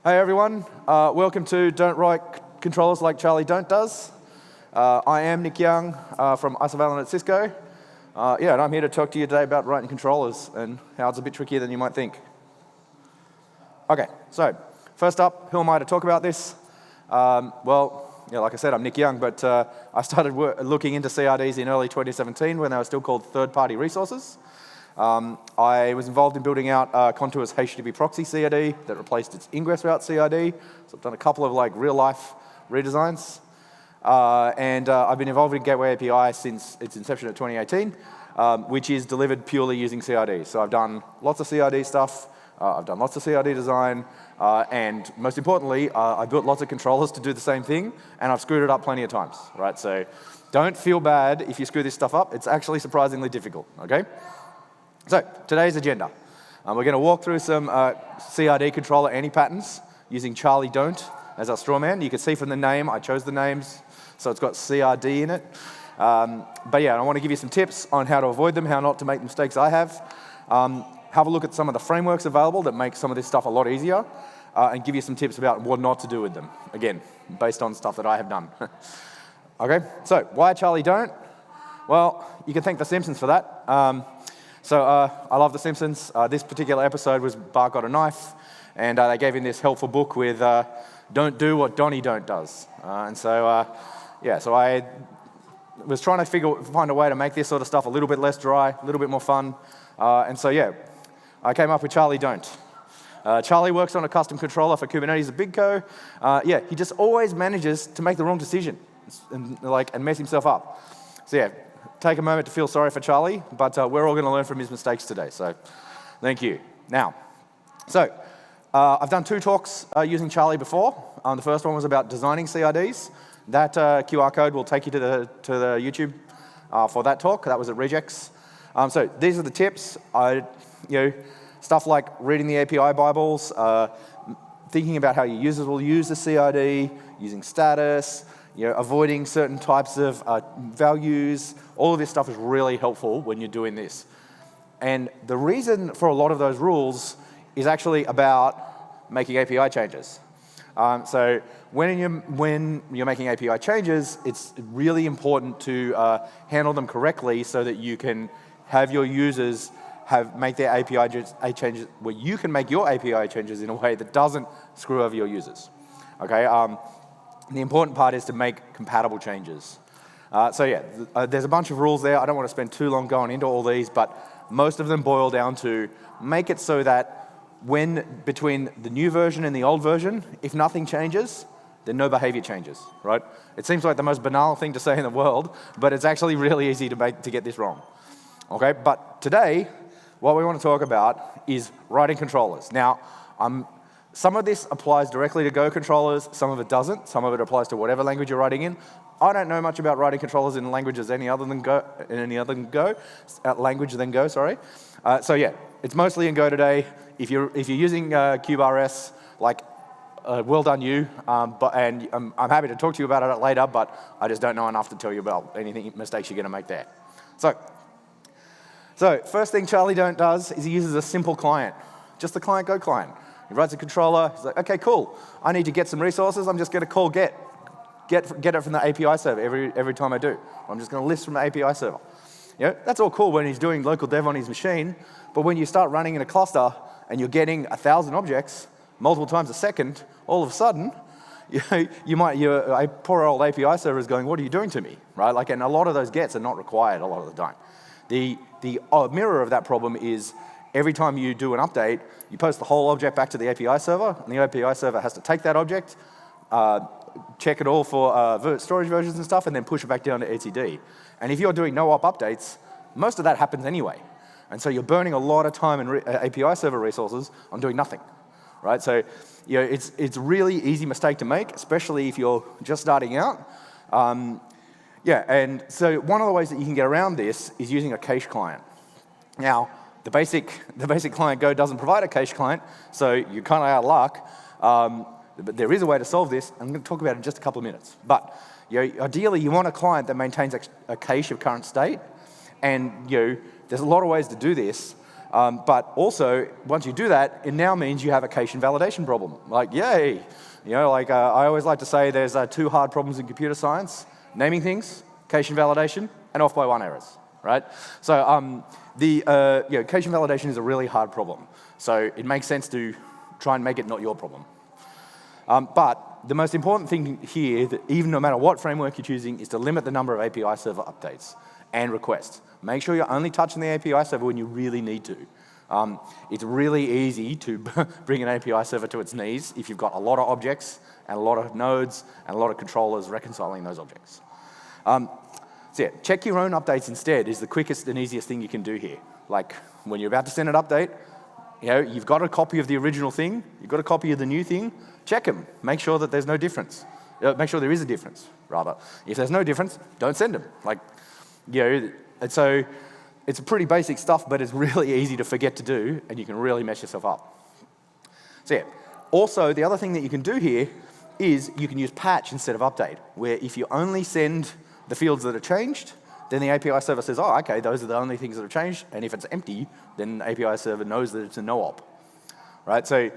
Hey everyone, welcome to Don't Write Controllers Like Charlie Don't Does. I am Nick Young from Isovalent at Cisco. And I'm here to talk to you today about writing controllers and how it's a bit trickier than you might think. Okay, so first up, who am I to talk about this? Like I said, I'm Nick Young, but I started looking into CRDs in early 2017 when they were still called third-party resources. I was involved in building out Contour's HTTP proxy CRD that replaced its ingress route CRD. So I've done a couple of real-life redesigns. I've been involved in Gateway API since its inception in 2018, which is delivered purely using CRDs. So I've done lots of CRD stuff. I've done lots of CRD design. And most importantly, I built lots of controllers to do the same thing, and I've screwed it up plenty of times, right? So don't feel bad if you screw this stuff up. It's actually surprisingly difficult, okay? So today's agenda. We're going to walk through some CRD controller antipatterns using Charlie Don't as our straw man. You can see from the name, I chose the names, so it's got CRD in it. I want to give you some tips on how to avoid them, how not to make the mistakes I have. Have a look at some of the frameworks available that make some of this stuff a lot easier, and give you some tips about what not to do with them, again, based on stuff that I have done. Okay, so why Charlie Don't? Well, you can thank The Simpsons for that. I love The Simpsons. This particular episode was Bart Got a Knife, and they gave him this helpful book with Don't Do What Donnie Don't Does. So I was trying to find a way to make this sort of stuff a little bit less dry, a little bit more fun. I came up with Charlie Don't. Charlie works on a custom controller for Kubernetes at BigCo. He just always manages to make the wrong decision and mess himself up. So take a moment to feel sorry for Charlie, but we're all going to learn from his mistakes today, so thank you. Now, I've done 2 talks using Charlie before. The first one was about designing CRDs. That QR code will take you to the YouTube for that talk. That was at Regex. So these are the tips. Stuff like reading the API Bibles, thinking about how your users will use the CRD, using status, avoiding certain types of values. All of this stuff is really helpful when you're doing this. And the reason for a lot of those rules is actually about making API changes. So when you're making API changes, it's really important to handle them correctly so that you can have your users make their API changes, where you can make your API changes in a way that doesn't screw over your users. Okay. The important part is to make compatible changes. There's a bunch of rules there. I don't want to spend too long going into all these, but most of them boil down to make it so that between the new version and the old version, if nothing changes, then no behavior changes, right? It seems like the most banal thing to say in the world, but it's actually really easy to get this wrong. Okay, but today, what we want to talk about is writing controllers. Now, some of this applies directly to Go controllers, some of it doesn't. Some of it applies to whatever language you're writing in. I don't know much about writing controllers in languages any other than Go, sorry. It's mostly in Go today. If you're using kubeRS, well done you. I'm happy to talk to you about it later, but I just don't know enough to tell you about any mistakes you're going to make there. So first thing Charlie Don't does is he uses a simple client, just the client Go client. He writes a controller. He's like, okay, cool. I need to get some resources. I'm just going to call get it from the API server every time I do. I'm just going to list from the API server. That's all cool when he's doing local dev on his machine, but when you start running in a cluster and you're getting 1,000 objects multiple times a second, all of a sudden, your poor old API server is going, what are you doing to me, right? And a lot of those gets are not required a lot of the time. The mirror of that problem is every time you do an update, you post the whole object back to the API server, and the API server has to take that object, check it all for storage versions and stuff, and then push it back down to etcd. And if you're doing no op updates, most of that happens anyway. And so you're burning a lot of time and API server resources on doing nothing, right? So it's a really easy mistake to make, especially if you're just starting out. And so one of the ways that you can get around this is using a cache client. Now, the basic client Go doesn't provide a cache client, so you're kind of out of luck. But there is a way to solve this. I'm going to talk about it in just a couple of minutes. But ideally, you want a client that maintains a cache of current state. And there's a lot of ways to do this. But also, once you do that, it now means you have a cache invalidation problem. Like, yay! I always like to say there's two hard problems in computer science: naming things, cache invalidation, and off-by-one errors, right? So cache invalidation is a really hard problem. So it makes sense to try and make it not your problem. But the most important thing here, that even no matter what framework you're choosing, is to limit the number of API server updates and requests. Make sure you're only touching the API server when you really need to. It's really easy to bring an API server to its knees if you've got a lot of objects and a lot of nodes and a lot of controllers reconciling those objects. So yeah, check your own updates instead is the quickest and easiest thing you can do here. Like when you're about to send an update, you've got a copy of the original thing, you've got a copy of the new thing, check them. Make sure that there's no difference. Make sure there is a difference, rather. If there's no difference, don't send them. And so it's pretty basic stuff, but it's really easy to forget to do, and you can really mess yourself up. So yeah, also the other thing that you can do here is you can use patch instead of update, where if you only send the fields that are changed, then the API server says, oh, okay, those are the only things that are changed, and if it's empty, then the API server knows that it's a no-op, right? So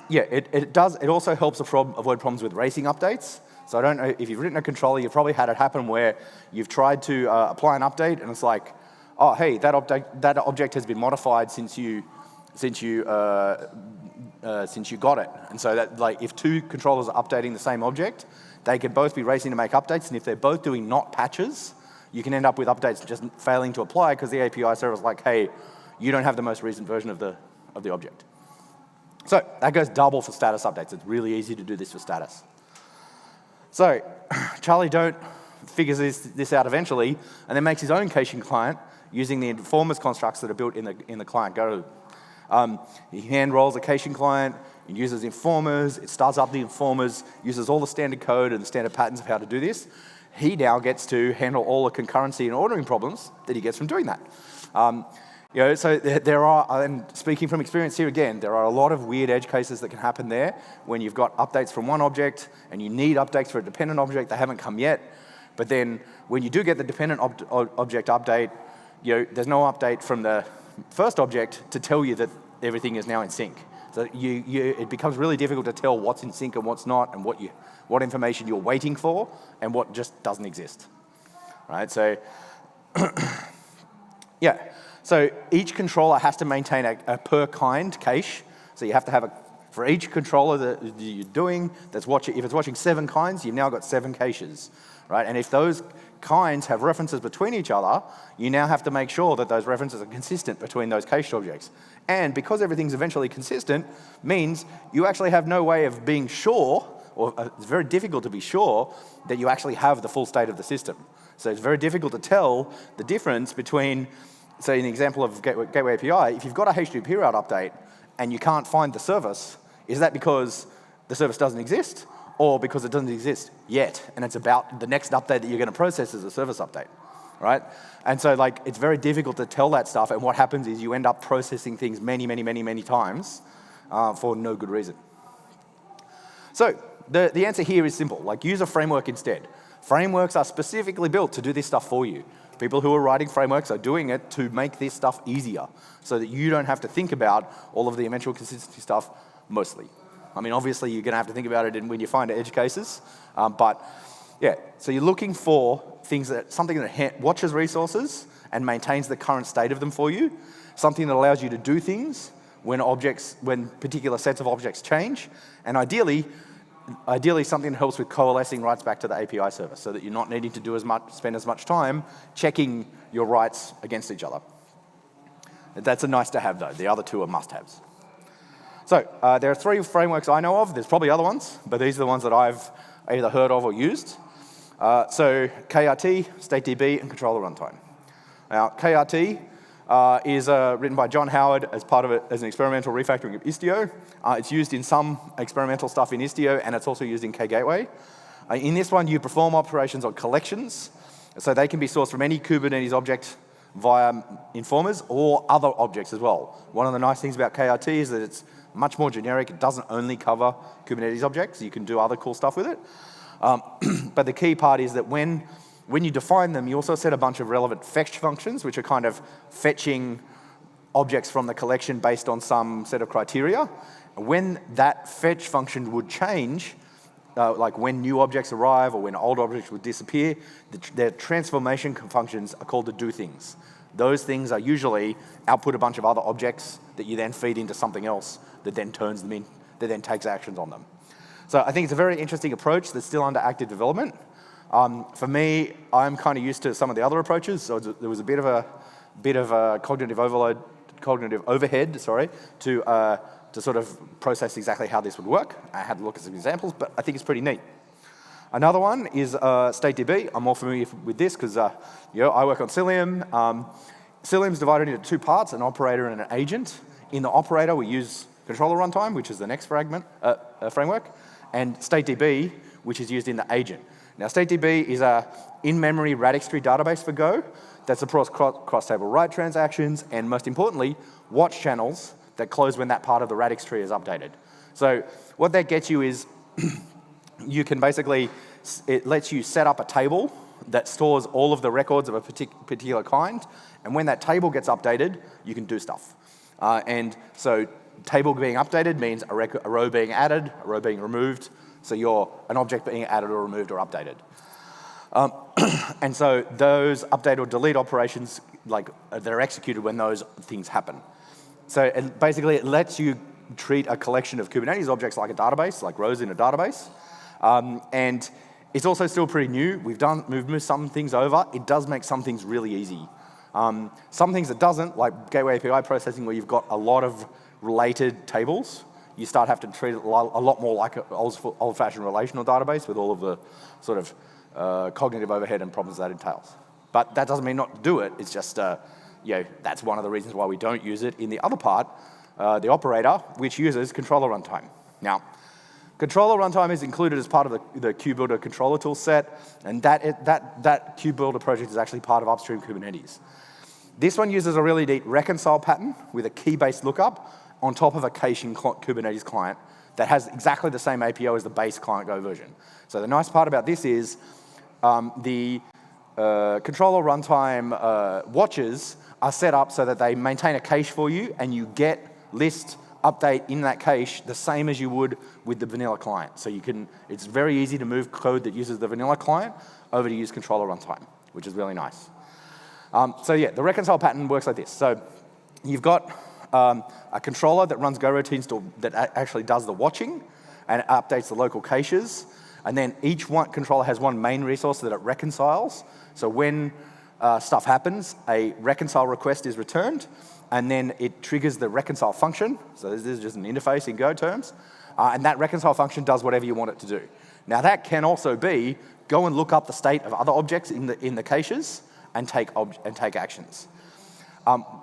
yeah, it also helps avoid problems with racing updates. So I don't know, if you've written a controller, you've probably had it happen where you've tried to apply an update, and it's like, oh, hey, that object has been modified since you got it. And so that, like, if two controllers are updating the same object, they could both be racing to make updates, and if they're both doing not patches, you can end up with updates just failing to apply because the API server is like, hey, you don't have the most recent version of the object. So that goes double for status updates. It's really easy to do this for status. So Charlie Don't figures this out eventually, and then makes his own caching client using the informers constructs that are built in the client Go. He hand rolls a caching client, it uses informers, it starts up the informers, uses all the standard code and the standard patterns of how to do this. He now gets to handle all the concurrency and ordering problems that he gets from doing that. So there are, and speaking from experience here again, there are a lot of weird edge cases that can happen there when you've got updates from one object and you need updates for a dependent object, they haven't come yet. But then when you do get the dependent object update, there's no update from the first object to tell you that everything is now in sync. So it becomes really difficult to tell what's in sync and what's not, and what information you're waiting for and what just doesn't exist, right? So yeah. So each controller has to maintain a per kind cache. So you have to have for each controller that you're doing, if it's watching 7 kinds, you've now got 7 caches, right? And if those kinds have references between each other, you now have to make sure that those references are consistent between those cached objects. And because everything's eventually consistent, means you actually have no way of being sure, or it's very difficult to be sure, that you actually have the full state of the system. So it's very difficult to tell the difference between, say in the example of Gateway API, if you've got a HTTP route update and you can't find the service, is that because the service doesn't exist, or because it doesn't exist yet, and it's about the next update that you're going to process as a service update, right? And so it's very difficult to tell that stuff, and what happens is you end up processing things many times for no good reason. So the answer here is simple, use a framework instead. Frameworks are specifically built to do this stuff for you. People who are writing frameworks are doing it to make this stuff easier so that you don't have to think about all of the eventual consistency stuff mostly. I mean, obviously, you're going to have to think about it when you find edge cases. But yeah, so you're looking for something that watches resources and maintains the current state of them for you, something that allows you to do things when particular sets of objects change, and ideally something that helps with coalescing writes back to the API server so that you're not needing to spend as much time checking your writes against each other. That's a nice to have though. The other two are must-haves. So there are 3 frameworks I know of. There's probably other ones, but these are the ones that I've either heard of or used. So KRT, StateDB, and controller-runtime. Now KRT is written by John Howard as an experimental refactoring of Istio. It's used in some experimental stuff in Istio, and it's also used in Kgateway. In this one, you perform operations on collections, so they can be sourced from any Kubernetes object via informers or other objects as well. One of the nice things about KRT is that it's much more generic. It doesn't only cover Kubernetes objects. You can do other cool stuff with it. But the key part is that when you define them, you also set a bunch of relevant fetch functions, which are kind of fetching objects from the collection based on some set of criteria. When that fetch function would change, like when new objects arrive or when old objects would disappear, their transformation functions are called to do things. Those things are usually output a bunch of other objects that you then feed into something else that then turns them in, that then takes actions on them. So I think it's a very interesting approach that's still under active development. For me, I'm kind of used to some of the other approaches, so there was a bit of a cognitive overhead, to sort of process exactly how this would work. I had to look at some examples, but I think it's pretty neat. Another one is StateDB. I'm more familiar with this because I work on Cilium. Cilium's divided into two parts, an operator and an agent. In the operator, we use controller-runtime, which is the next framework, and StateDB, which is used in the agent. Now, StateDB is a in-memory radix tree database for Go that supports cross-table write transactions and, most importantly, watch channels that close when that part of the radix tree is updated. So what that gets you is you can basically, it lets you set up a table that stores all of the records of a particular kind, and when that table gets updated, you can do stuff. And so table being updated means a row being added, a row being removed, so an object being added or removed or updated. And so those update or delete operations, they're executed when those things happen. So it lets you treat a collection of Kubernetes objects like a database, like rows in a database. And it's also still pretty new. We've moved some things over. It does make some things really easy. Some things it doesn't, like gateway API processing, where you've got a lot of related tables, you start having to treat it a lot more like an old-fashioned relational database with all of the sort of cognitive overhead and problems that entails. But that doesn't mean not to do it. It's just, that's one of the reasons why we don't use it in the other part, the operator, which uses controller-runtime. Now, controller-runtime is included as part of the KubeBuilder controller tool set, and that KubeBuilder project is actually part of upstream Kubernetes. This one uses a really neat reconcile pattern with a key-based lookup on top of a caching Kubernetes client that has exactly the same APO as the base client Go version. So the nice part about this is the controller-runtime watches are set up so that they maintain a cache for you, and you get list update in that cache the same as you would with the vanilla client. So it's very easy to move code that uses the vanilla client over to use controller-runtime, which is really nice. The reconcile pattern works like this. So you've got a controller that runs Go routines that actually does the watching and updates the local caches. And then each controller has one main resource that it reconciles. So when stuff happens, a reconcile request is returned, and then it triggers the reconcile function. So this is just an interface in Go terms. And that reconcile function does whatever you want it to do. Now that can also be go and look up the state of other objects in the caches and take actions.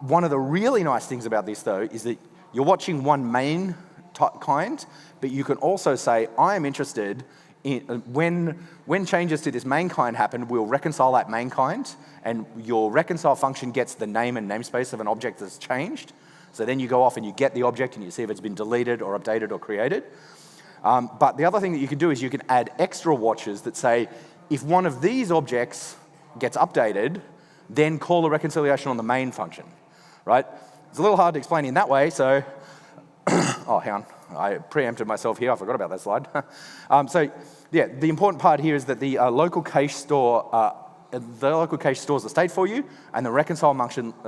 One of the really nice things about this, though, is that you're watching one main kind, but you can also say, I am interested in when changes to this main kind happen, we'll reconcile that main kind, and your reconcile function gets the name and namespace of an object that's changed. So then you go off and you get the object and you see if it's been deleted or updated or created. But the other thing that you can do is you can add extra watches that say, if one of these objects gets updated, then call a reconciliation on the main function, right? It's a little hard to explain in that way, so, oh, hang on, I preempted myself here, I forgot about that slide. The important part here is that the local cache stores the state for you, and the reconcile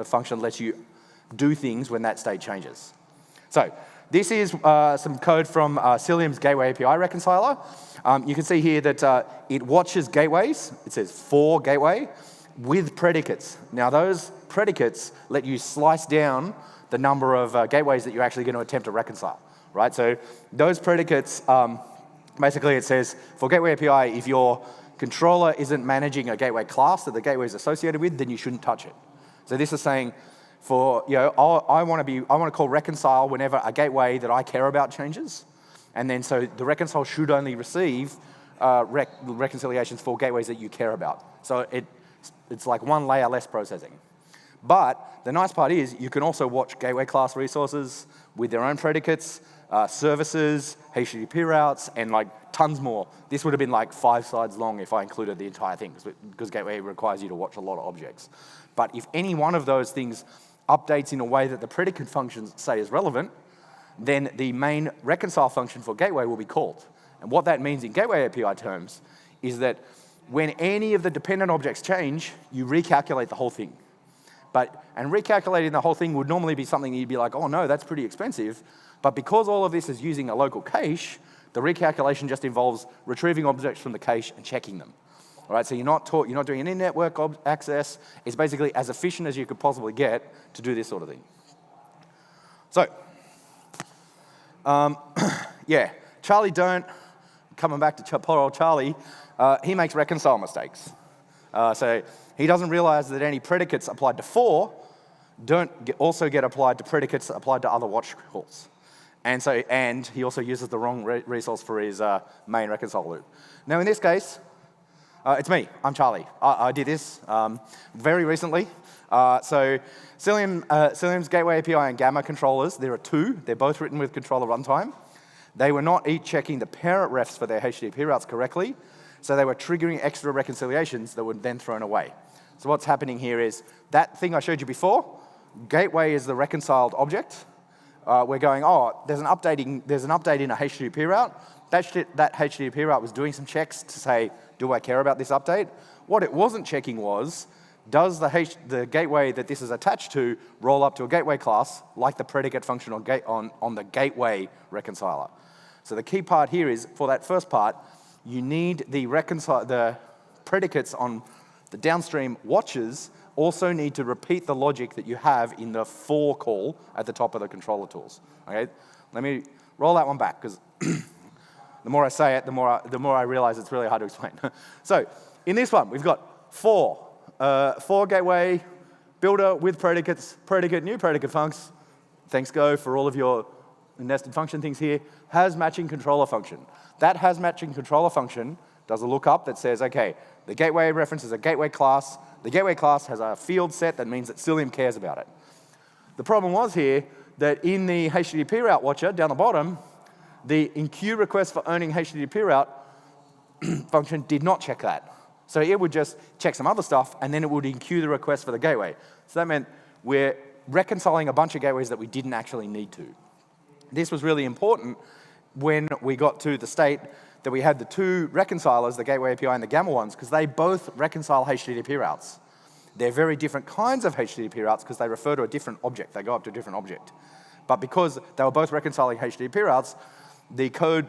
function lets you do things when that state changes. So this is some code from Cilium's Gateway API reconciler. You can see here that it watches gateways. It says for gateway with predicates. Now those predicates let you slice down the number of gateways that you're actually going to attempt to reconcile, right? So those predicates, basically it says for Gateway API, if your controller isn't managing a gateway class that the gateway is associated with, then you shouldn't touch it. So this is saying, I want to call reconcile whenever a gateway that I care about changes, and then so the reconcile should only receive reconciliations for gateways that you care about. So it's like one layer less processing. But the nice part is you can also watch gateway class resources with their own predicates, services, HTTP routes, and tons more. This would have been 5 slides long if I included the entire thing, because gateway requires you to watch a lot of objects. But if any one of those things updates in a way that the predicate functions say is relevant, then the main reconcile function for gateway will be called. And what that means in gateway API terms is that when any of the dependent objects change, you recalculate the whole thing. And recalculating the whole thing would normally be something you'd be like, oh no, that's pretty expensive. But because all of this is using a local cache, the recalculation just involves retrieving objects from the cache and checking them. All right, so you're not doing an in-network access. It's basically as efficient as you could possibly get to do this sort of thing. So, yeah, Charlie don't, coming back to poor old Charlie, he makes reconcile mistakes. So he doesn't realize that any predicates applied to for also get applied to predicates applied to other watch calls. And he also uses the wrong resource for his main reconcile loop. Now in this case, it's me, I'm Charlie. I did this very recently. So Cilium's Gateway API and Gamma controllers, there are two. They're both written with controller-runtime. They were not each checking the parent refs for their HTTP routes correctly, so they were triggering extra reconciliations that were then thrown away. So what's happening here is that thing I showed you before, gateway is the reconciled object. We're going, oh, there's an update in a HTTP route. That HTTP route was doing some checks to say, do I care about this update? What it wasn't checking was, does the gateway that this is attached to roll up to a gateway class like the predicate function on the gateway reconciler? So the key part here is, for that first part, you need the predicates on the downstream watches also need to repeat the logic that you have in the for call at the top of the controller tools. Okay, let me roll that one back, because the more I say it, the more I realize it's really hard to explain. So in this one, we've got for gateway, builder with predicates, predicate, new predicate funcs. Thanks Go for all of your nested function things here. Has matching controller function. That has matching controller function does a lookup that says, okay, the gateway reference is a gateway class. The gateway class has a field set that means that Cilium cares about it. The problem was here that in the HTTP route watcher down the bottom, the enqueue request for owning HTTP route function did not check that. So it would just check some other stuff, and then it would enqueue the request for the gateway. So that meant we're reconciling a bunch of gateways that we didn't actually need to. This was really important when we got to the state that we had the two reconcilers, the Gateway API and the Gamma ones, because they both reconcile HTTP routes. They're very different kinds of HTTP routes because they refer to a different object. They go up to a different object. But because they were both reconciling HTTP routes, the code,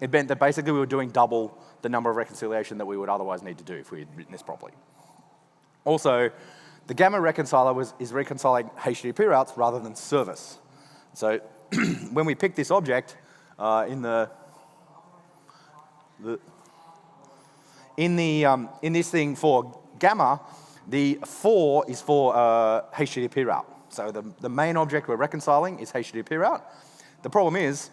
it meant that basically we were doing double the number of reconciliation that we would otherwise need to do if we had written this properly. Also, the Gamma reconciler is reconciling HTTP routes rather than service. So when we picked this object in this thing for Gamma, the for is for HTTP route. So the main object we're reconciling is HTTP route. The problem is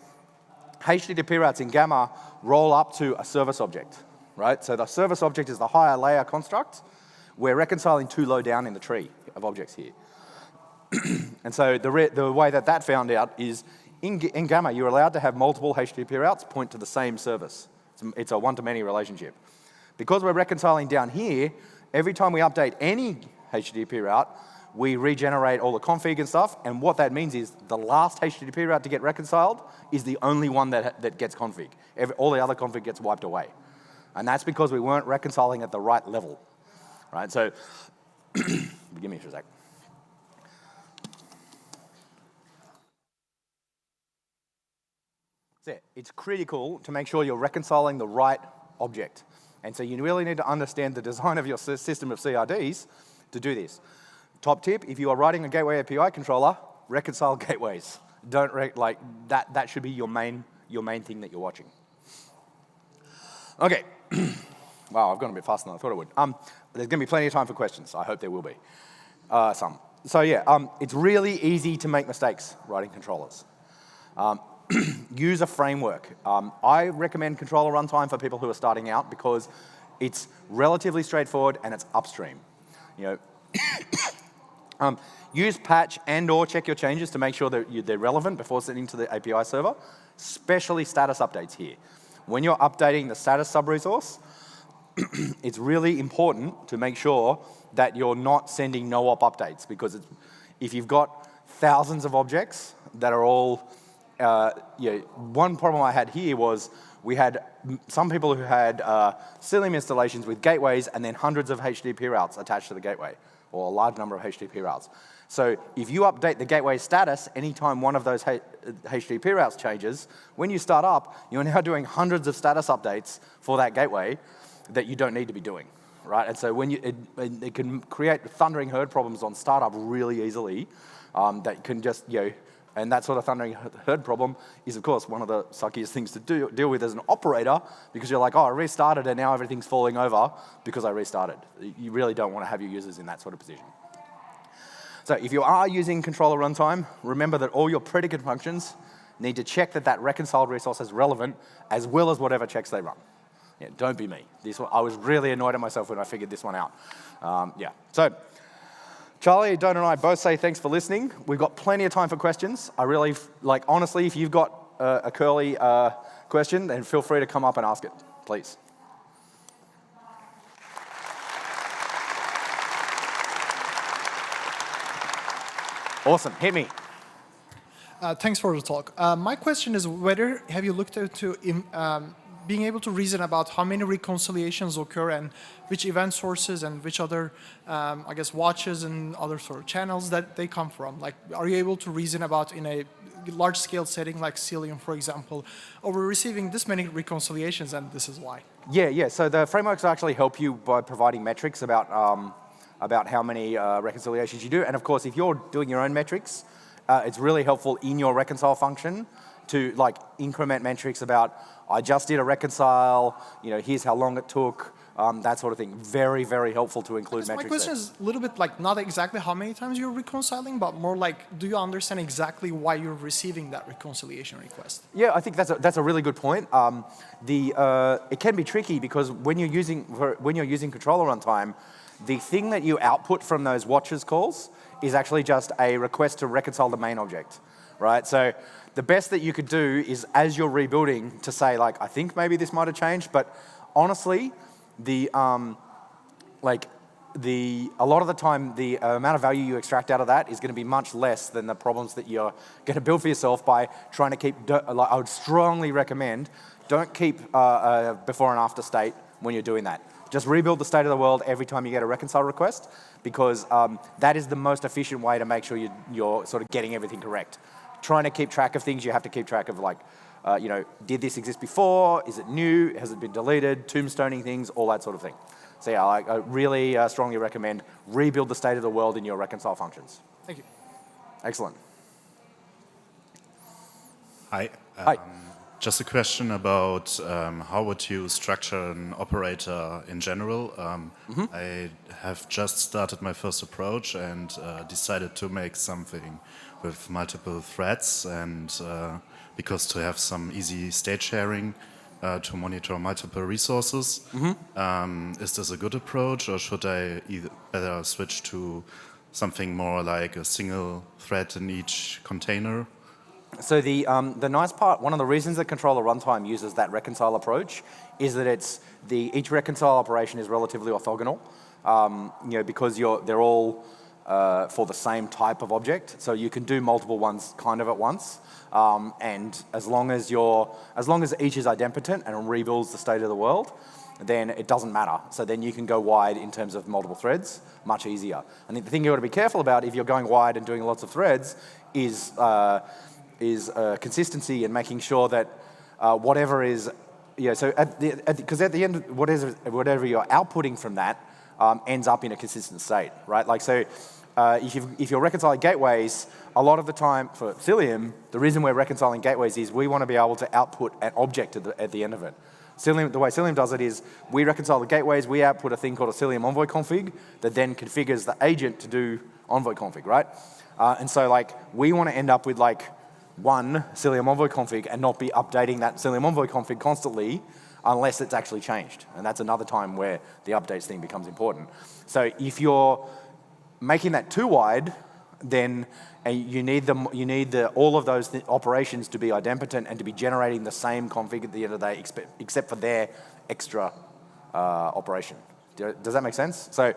HTTP routes in Gamma roll up to a service object, right? So the service object is the higher layer construct. We're reconciling too low down in the tree of objects here. And so the way that found out is in Gamma, you're allowed to have multiple HTTP routes point to the same service. It's a one-to-many relationship. Because we're reconciling down here, every time we update any HTTP route, we regenerate all the config and stuff, and what that means is the last HTTP route to get reconciled is the only one that gets config. All the other config gets wiped away. And that's because we weren't reconciling at the right level. Right, so, give me a sec. So it's critical to make sure you're reconciling the right object. And so you really need to understand the design of your system of CRDs to do this. Top tip, if you are writing a Gateway API controller, reconcile gateways. Don't that should be your main thing that you're watching. Okay. Wow, I've gone a bit faster than I thought I would. There's going to be plenty of time for questions. I hope there will be. Some. So yeah, it's really easy to make mistakes writing controllers. Use a framework. I recommend controller-runtime for people who are starting out because it's relatively straightforward and it's upstream. You know, use patch and/or check your changes to make sure that they're relevant before sending to the API server, especially status updates here. When you're updating the status sub-resource, it's really important to make sure that you're not sending no-op updates because if you've got thousands of objects that are all, one problem I had here was we had some people who had Cilium installations with gateways and then hundreds of HTTP routes attached to the gateway, or a large number of HTTP routes. So if you update the gateway status anytime one of those HTTP routes changes, when you start up, you're now doing hundreds of status updates for that gateway that you don't need to be doing, right? And so when it can create thundering herd problems on startup really easily. That can just, and that sort of thundering herd problem is, of course, one of the suckiest things to deal with as an operator, because you're like, oh, I restarted and now everything's falling over because I restarted. You really don't want to have your users in that sort of position. So if you are using controller runtime, remember that all your predicate functions need to check that that reconciled resource is relevant, as well as whatever checks they run. Yeah, don't be me. I was really annoyed at myself when I figured this one out. So Charlie, Don, and I both say thanks for listening. We've got plenty of time for questions. I really, honestly, if you've got a curly question, then feel free to come up and ask it, please. Awesome, hit me. Thanks for the talk. My question is whether have you looked into being able to reason about how many reconciliations occur and which event sources and which other, I guess, watches and other sort of channels that they come from? Like, are you able to reason about in a large-scale setting like Cilium, for example, or we're receiving this many reconciliations and this is why? Yeah. So the frameworks actually help you by providing metrics about how many reconciliations you do. And of course, if you're doing your own metrics, it's really helpful in your reconcile function to increment metrics about, I just did a reconcile, here's how long it took, that sort of thing. Very, very helpful to include metrics. My question is a little bit not exactly how many times you're reconciling, but more do you understand exactly why you're receiving that reconciliation request? Yeah, I think that's a really good point. It can be tricky because when you're using controller runtime, the thing that you output from those watches calls is actually just a request to reconcile the main object, right? So the best that you could do is, as you're rebuilding, to say, I think maybe this might have changed, but honestly, a lot of the time, the amount of value you extract out of that is going to be much less than the problems that you're going to build for yourself by trying to keep, I would strongly recommend, don't keep a before and after state when you're doing that. Just rebuild the state of the world every time you get a reconcile request, because that is the most efficient way to make sure you're sort of getting everything correct. Trying to keep track of things, you have to keep track of did this exist before? Is it new? Has it been deleted? Tombstoning things, all that sort of thing. So yeah, I really strongly recommend rebuild the state of the world in your reconcile functions. Thank you. Excellent. Hi. Hi. Just a question about how would you structure an operator in general. I have just started my first approach and decided to make something with multiple threads, and because to have some easy state sharing to monitor multiple resources. Is this a good approach, or should I better switch to something more like a single thread in each container? So the nice part, one of the reasons that controller runtime uses that reconcile approach is that each reconcile operation is relatively orthogonal, because they're all for the same type of object, so you can do multiple ones kind of at once, and as long as each is idempotent and rebuilds the state of the world, then it doesn't matter. So then you can go wide in terms of multiple threads, much easier. I think the thing you got to be careful about if you're going wide and doing lots of threads is consistency and making sure that whatever is, so because at the end, whatever you're outputting from that ends up in a consistent state, right? If you're reconciling gateways, a lot of the time for Cilium, the reason we're reconciling gateways is we want to be able to output an object at the end of it. The way Cilium does it is we reconcile the gateways, we output a thing called a Cilium envoy config that then configures the agent to do envoy config, right? And so we want to end up with one Cilium envoy config and not be updating that Cilium envoy config constantly unless it's actually changed. And that's another time where the updates thing becomes important. So if you're making that too wide, then you need all of those operations to be idempotent and to be generating the same config at the end of the day, except for their extra operation. Does that make sense? So,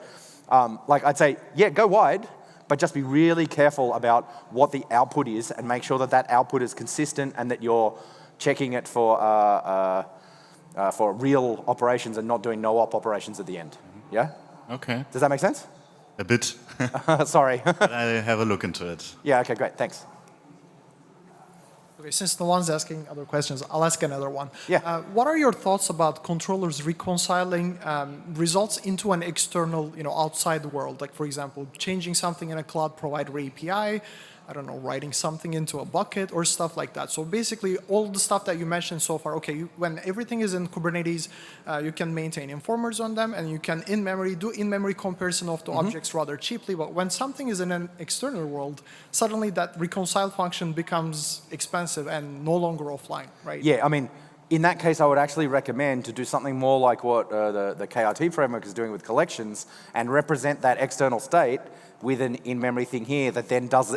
I'd say, yeah, go wide, but just be really careful about what the output is and make sure that that output is consistent and that you're checking it for real operations and not doing no-op operations at the end. Yeah? Okay. Does that make sense? A bit. Sorry. I have a look into it. Yeah, okay, great, thanks. Okay, since no one's asking other questions, I'll ask another one. Yeah. What are your thoughts about controllers reconciling results into an external, outside world? Like, for example, changing something in a cloud provider API, I don't know, writing something into a bucket or stuff like that. So basically, all the stuff that you mentioned so far, okay, when everything is in Kubernetes, you can maintain informers on them, and you can do in-memory comparison of the objects rather cheaply. But when something is in an external world, suddenly that reconcile function becomes expensive and no longer offline, right? Yeah, I mean, in that case, I would actually recommend to do something more like what the KRT framework is doing with collections and represent that external state with an in-memory thing here that then does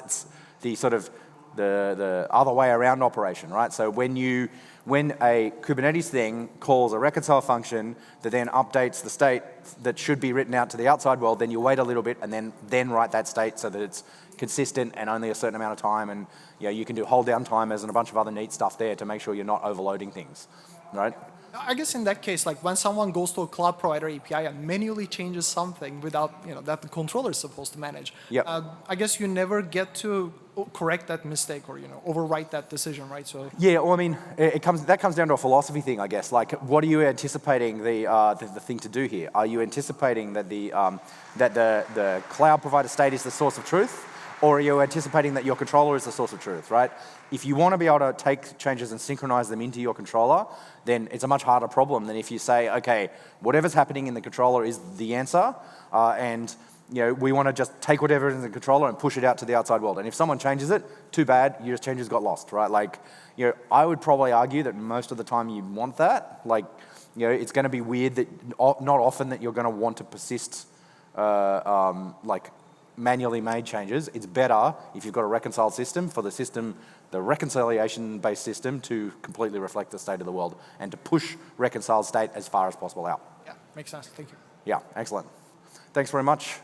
the other way around operation, right? So when a Kubernetes thing calls a reconcile function that then updates the state that should be written out to the outside world, then you wait a little bit and then write that state so that it's consistent and only a certain amount of time, and you can do hold down timers and a bunch of other neat stuff there to make sure you're not overloading things, right? I guess in that case, like when someone goes to a cloud provider API and manually changes something without, that the controller is supposed to manage, Yep. I guess you never get to correct that mistake or, overwrite that decision, right? So Yeah, well, I mean, that comes down to a philosophy thing, I guess. Like, what are you anticipating the thing to do here? Are you anticipating that the cloud provider state is the source of truth, or are you anticipating that your controller is the source of truth, right? If you want to be able to take changes and synchronize them into your controller, then it's a much harder problem than if you say, okay, whatever's happening in the controller is the answer, and we want to just take whatever is in the controller and push it out to the outside world. And if someone changes it, too bad, your changes got lost, right? Like, I would probably argue that most of the time you want that. Like, it's going to be weird that not often that you're going to want to persist like manually made changes. It's better if you've got a reconciled system for the reconciliation-based system to completely reflect the state of the world and to push reconciled state as far as possible out. yeah, makes sense. Thank you. Yeah, excellent. Thanks very much.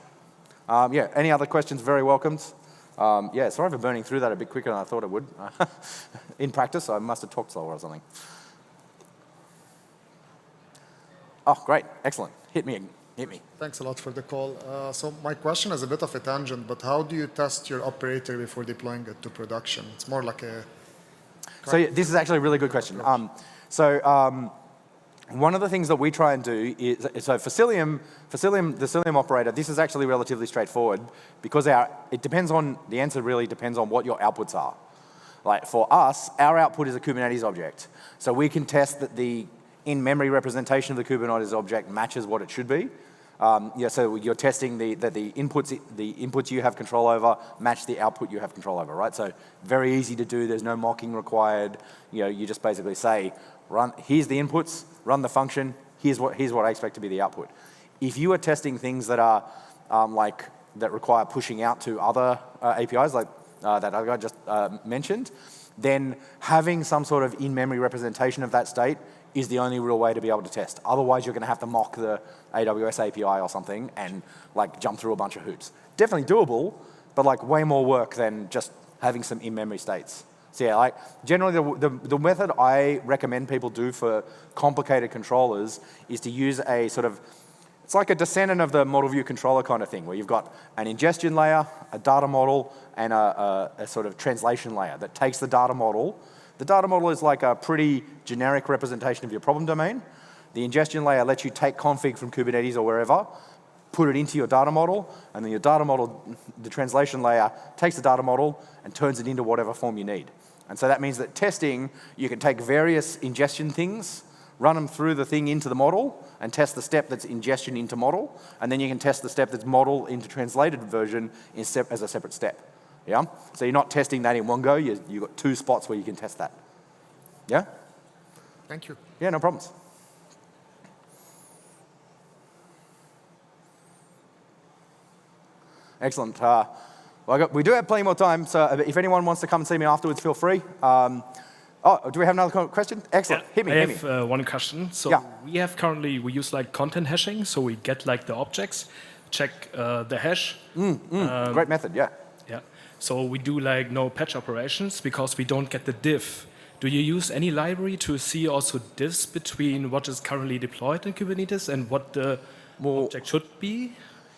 Any other questions? Very welcomed. Sorry for burning through that a bit quicker than I thought it would. In practice, I must have talked slower or something. Oh, great. Excellent. Hit me. Thanks a lot for the call. So my question is a bit of a tangent, but how do you test your operator before deploying it to production? It's more like a... So this is actually a really good question. One of the things that we try and do is, so for Cilium, the Cilium operator, this is actually relatively straightforward because the answer really depends on what your outputs are. Like for us, our output is a Kubernetes object. So we can test that the in-memory representation of the Kubernetes object matches what it should be. So you're testing that the inputs you have control over match the output you have control over, right? So very easy to do. There's no mocking required. You just basically say, here's the inputs, run the function. Here's what I expect to be the output. If you are testing things that are that require pushing out to other APIs like that I just mentioned, then having some sort of in-memory representation of that state is the only real way to be able to test. Otherwise, you're going to have to mock the AWS API or something and jump through a bunch of hoops. Definitely doable, but way more work than just having some in-memory states. So yeah, generally the method I recommend people do for complicated controllers is to use a sort of, it's like a descendant of the model view controller kind of thing, where you've got an ingestion layer, a data model, and a sort of translation layer that takes the data model. The data model is like a pretty generic representation of your problem domain. The ingestion layer lets you take config from Kubernetes or wherever, put it into your data model, and then your data model, the translation layer, takes the data model and turns it into whatever form you need. And so that means that testing, you can take various ingestion things, run them through the thing into the model, and test the step that's ingestion into model, and then you can test the step that's model into translated version as a separate step. Yeah? So you're not testing that in one go, you've got two spots where you can test that. Yeah? Thank you. Yeah, no problems. Excellent. We do have plenty more time, so if anyone wants to come and see me afterwards, feel free. Do we have another question? Excellent. Yeah, Hit me. I have one question. So Yeah. we use content hashing, so we get the objects check the hash. Great method, yeah. Yeah. So we do like no patch operations because we don't get the diff. Do you use any library to see also diffs between what is currently deployed in Kubernetes and what the object should be?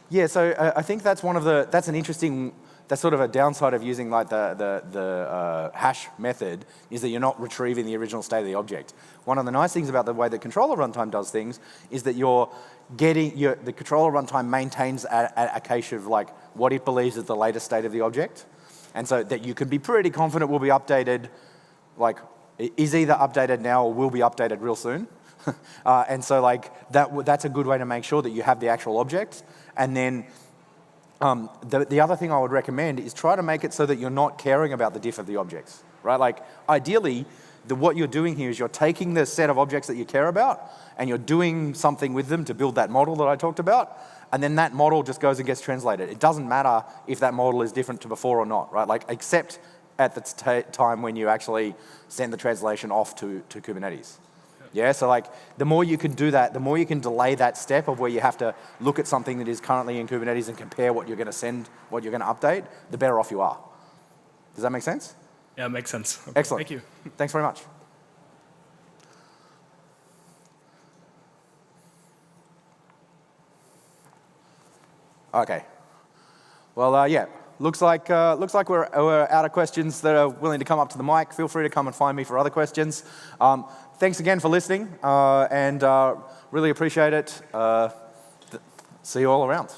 Yeah, so I think that's that's an interesting, that's sort of a downside of using like the hash method is that you're not retrieving the original state of the object. One of the nice things about the way the controller runtime does things is that the controller runtime maintains a cache of like what it believes is the latest state of the object. And so that you can be pretty confident will be updated, like is either updated now or will be updated real soon. And so like that's a good way to make sure that you have the actual object. And then the other thing I would recommend is try to make it so that you're not caring about the diff of the objects, right? Like ideally, what you're doing here is you're taking the set of objects that you care about and you're doing something with them to build that model that I talked about, and then that model just goes and gets translated. It doesn't matter if that model is different to before or not, right? Like except at the time when you actually send the translation off to Kubernetes. Yeah, so like the more you can do that, the more you can delay that step of where you have to look at something that is currently in Kubernetes and compare what you're going to send, what you're going to update, the better off you are. Does that make sense? Yeah, makes sense. Okay. Excellent. Thank you. Thanks very much. Okay. Well, yeah. Looks like we're out of questions that are willing to come up to the mic. Feel free to come and find me for other questions. Thanks again for listening, and really appreciate it. See you all around.